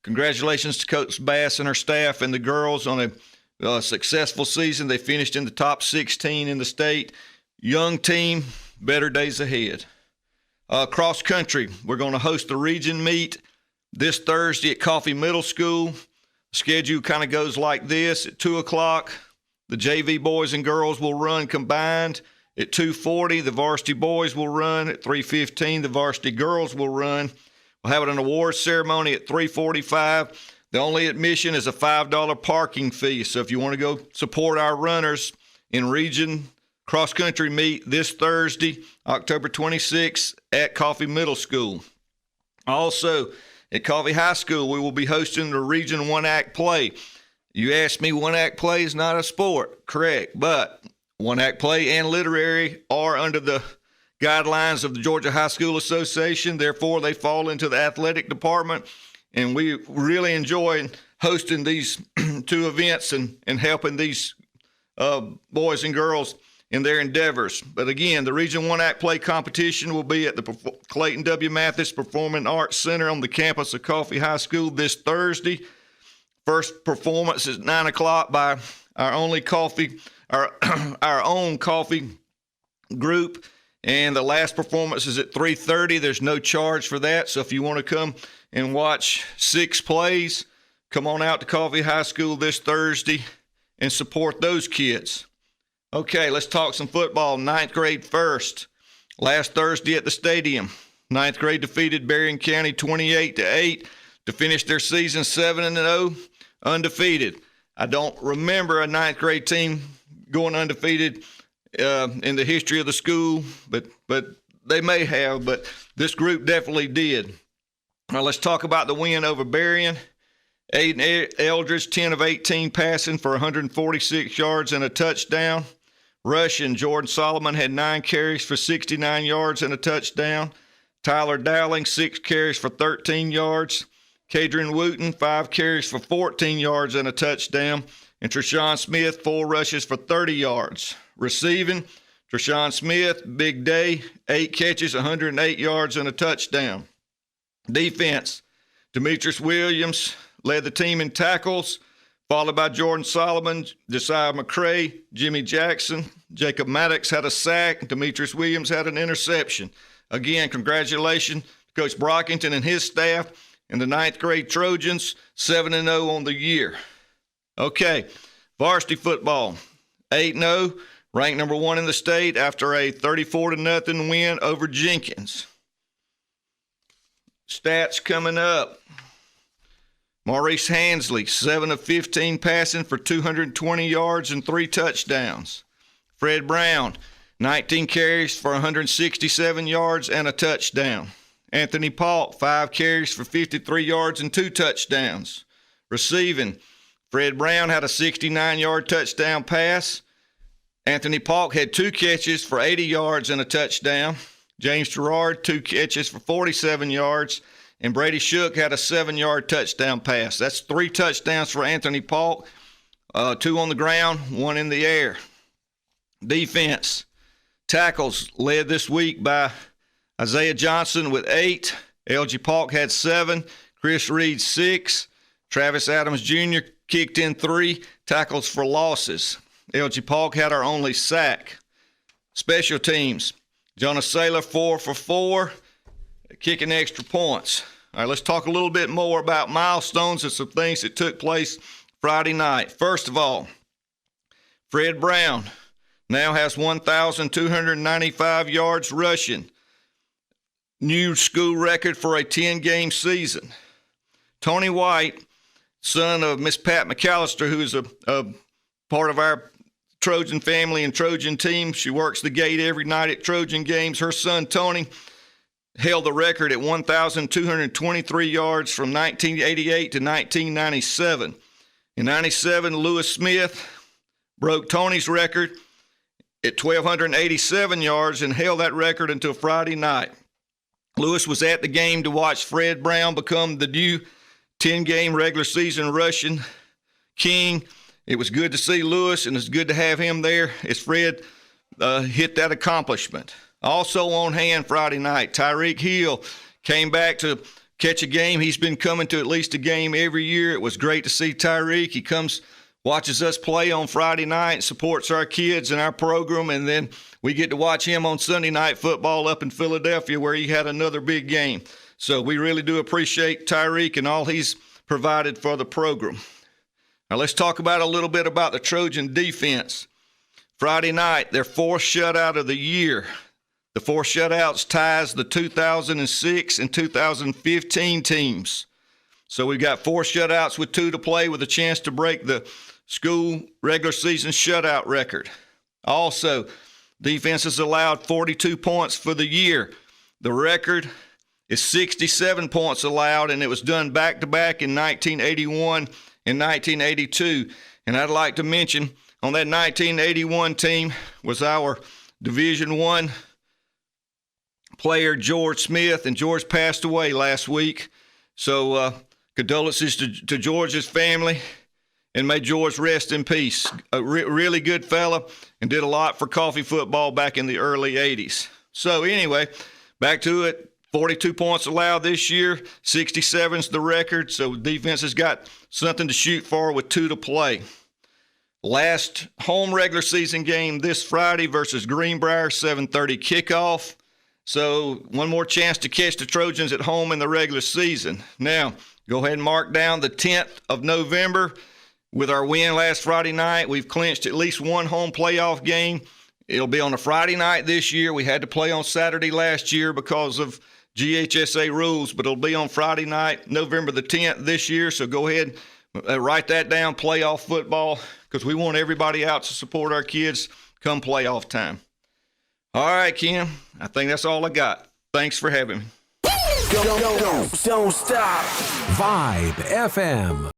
Congratulations to Coach Bass and her staff and the girls on a successful season. They finished in the top 16 in the state. Young team, better days ahead. Cross country, we're going to host the region meet this Thursday at Coffee Middle School. The schedule kind of goes like this. At 2 o'clock, the JV boys and girls will run combined. At 2:40, the varsity boys will run. At 3:15, the varsity girls will run. We'll have an awards ceremony at 3:45. The only admission is a $5 parking fee. So if you want to go support our runners in region cross-country meet this Thursday, October 26th at Coffee Middle School. Also, at Coffee High School, we will be hosting the Region 1 Act Play. You asked me, 1 Act Play is not a sport. Correct. But 1 Act Play and literary are under the guidelines of the Georgia High School Association. Therefore, they fall into the athletic department. And we really enjoy hosting these two events and helping these boys and girls in their endeavors. But again, the Region 1 Act Play competition will be at the Clayton W. Mathis Performing Arts Center on the campus of Coffee High School this Thursday. First performance is 9 o'clock by our own coffee group. And the last performance is at 3:30. There's no charge for that. So if you want to come and watch 6 plays, come on out to Coffee High School this Thursday and support those kids. Okay, let's talk some football. 9th grade first. Last Thursday at the stadium, 9th grade defeated Berrien County 28-8 to finish their season 7-0, undefeated. I don't remember a 9th grade team going undefeated in the history of the school, but they may have, but this group definitely did. Now let's talk about the win over Berrien. Aiden Eldridge, 10 of 18 passing for 146 yards and a touchdown. Rushing, Jordan Solomon had 9 carries for 69 yards and a touchdown. Tyler Dowling, 6 carries for 13 yards. Kadrian Wooten, 5 carries for 14 yards and a touchdown. And Treshawn Smith, 4 rushes for 30 yards. Receiving, Treshawn Smith, big day, 8 catches, 108 yards and a touchdown. Defense, Demetrius Williams led the team in tackles, followed by Jordan Solomon, Josiah McCray, Jimmy Jackson. Jacob Maddox had a sack. Demetrius Williams had an interception. Again, congratulations to Coach Brockington and his staff and the 9th grade Trojans, 7-0 on the year. Okay, varsity football, 8-0, ranked number 1 in the state after a 34-0 win over Jenkins. Stats coming up. Maurice Hansley, 7 of 15 passing for 220 yards and 3 touchdowns. Fred Brown, 19 carries for 167 yards and a touchdown. Anthony Paulk, 5 carries for 53 yards and 2 touchdowns. Receiving, Fred Brown had a 69-yard touchdown pass. Anthony Paulk had 2 catches for 80 yards and a touchdown. James Gerard, 2 catches for 47 yards. And Brady Shook had a 7-yard touchdown pass. That's 3 touchdowns for Anthony Paulk, 2 on the ground, 1 in the air. Defense, tackles led this week by Isaiah Johnson with 8. LG Paulk had 7. Chris Reed, 6. Travis Adams Jr. kicked in 3 tackles for losses. LG Paulk had our only sack. Special teams, Jonas Saylor, 4 for 4, kicking extra points. All right, let's talk a little bit more about milestones and some things that took place Friday night. First of all, Fred Brown now has 1,295 yards rushing. New school record for a 10-game season. Tony White, son of Miss Pat McAllister, who is a part of our Trojan family and Trojan team. She works the gate every night at Trojan games. Her son, Tony, held the record at 1,223 yards from 1988 to 1997. In 97, Lewis Smith broke Tony's record at 1,287 yards and held that record until Friday night. Lewis was at the game to watch Fred Brown become the new 10-game regular season rushing king. It was good to see Lewis, and it's good to have him there as Fred hit that accomplishment. Also on hand Friday night, Tyreek Hill came back to catch a game. He's been coming to at least a game every year. It was great to see Tyreek. He comes, watches us play on Friday night, supports our kids and our program, and then we get to watch him on Sunday Night Football up in Philadelphia where he had another big game. So we really do appreciate Tyreek and all he's provided for the program. Now let's talk about a little bit about the Trojan defense. Friday night, their fourth shutout of the year. The 4 shutouts ties the 2006 and 2015 teams. So we've got 4 shutouts with 2 to play with a chance to break the school regular season shutout record. Also, defense has allowed 42 points for the year. The record is 67 points allowed, and it was done back-to-back in 1981 and 1982. And I'd like to mention on that 1981 team was our Division I player George Smith, and George passed away last week. So condolences to George's family, and may George rest in peace. A really good fella and did a lot for Coffee football back in the early 80s. So anyway, back to it. 42 points allowed this year. 67's the record, so defense has got something to shoot for with 2 to play. Last home regular season game this Friday versus Greenbrier, 7:30 kickoff. So one more chance to catch the Trojans at home in the regular season. Now, go ahead and mark down the 10th of November. With our win last Friday night, we've clinched at least one home playoff game. It'll be on a Friday night this year. We had to play on Saturday last year because of GHSA rules, but it'll be on Friday night, November the 10th this year. So go ahead and write that down, playoff football, because we want everybody out to support our kids come playoff time. All right, Kim, I think that's all I got. Thanks for having me. Don't stop. Vibe FM.